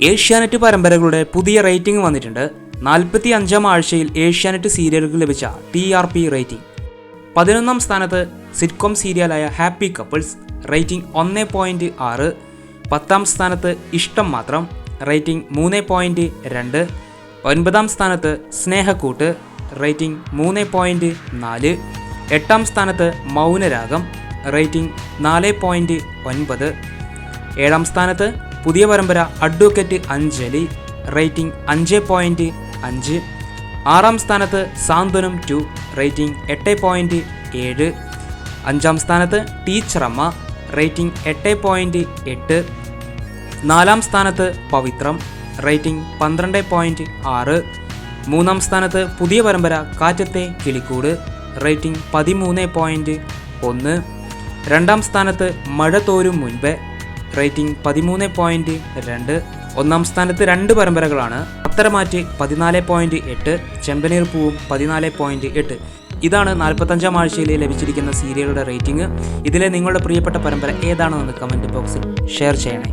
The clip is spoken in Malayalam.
ഏഷ്യാനെറ്റ് പരമ്പരകളുടെ പുതിയ റേറ്റിംഗ് വന്നിട്ടുണ്ട്. 45-ാം ആഴ്ചയിൽ ഏഷ്യാനെറ്റ് സീരിയലുകൾക്ക് ലഭിച്ച TRP റേറ്റിംഗ്. 11-ാം സ്ഥാനത്ത് സിറ്റ്കോം സീരിയലായ ഹാപ്പി കപ്പിൾസ്, റേറ്റിംഗ് 1.6. 10-ാം സ്ഥാനത്ത് ഇഷ്ടം മാത്രം, റേറ്റിംഗ് 3.2. 9-ാം സ്ഥാനത്ത് സ്നേഹക്കൂട്ട്, റേറ്റിംഗ് 3.4. 8-ാം സ്ഥാനത്ത് മൗനരാഗം, റേറ്റിംഗ് 4.9. 7-ാം സ്ഥാനത്ത് പുതിയ പരമ്പര അഡ്വക്കേറ്റ് അഞ്ജലി, റേറ്റിംഗ് 5.5. 6-ാം സ്ഥാനത്ത് സാന്ത്വനം 2, റേറ്റിംഗ് 8.7. 5-ാം സ്ഥാനത്ത് ടീച്ചറമ്മ, റേറ്റിംഗ് 8.8. 4-ാം സ്ഥാനത്ത് പവിത്രം, റേറ്റിംഗ് 12.6. 3-ാം സ്ഥാനത്ത് പുതിയ പരമ്പര കാറ്റത്തെ കിളിക്കൂട്, റേറ്റിംഗ് 13.1. 2-ാം സ്ഥാനത്ത് മഴ തോരും മുൻപേ, റേറ്റിംഗ് 13.2. 1-ാം സ്ഥാനത്ത് 2 പരമ്പരകളാണ്. പത്തരമാറ്റ് 14.8, ചെമ്പനീർ പൂവും 14.8. ഇതാണ് 45-ാം ആഴ്ചയിൽ ലഭിച്ചിരിക്കുന്ന സീരിയലുകളുടെ റേറ്റിംഗ്. ഇതിലെ നിങ്ങളുടെ പ്രിയപ്പെട്ട പരമ്പര ഏതാണെന്ന് കമൻറ്റ് ബോക്സിൽ ഷെയർ ചെയ്യണേ.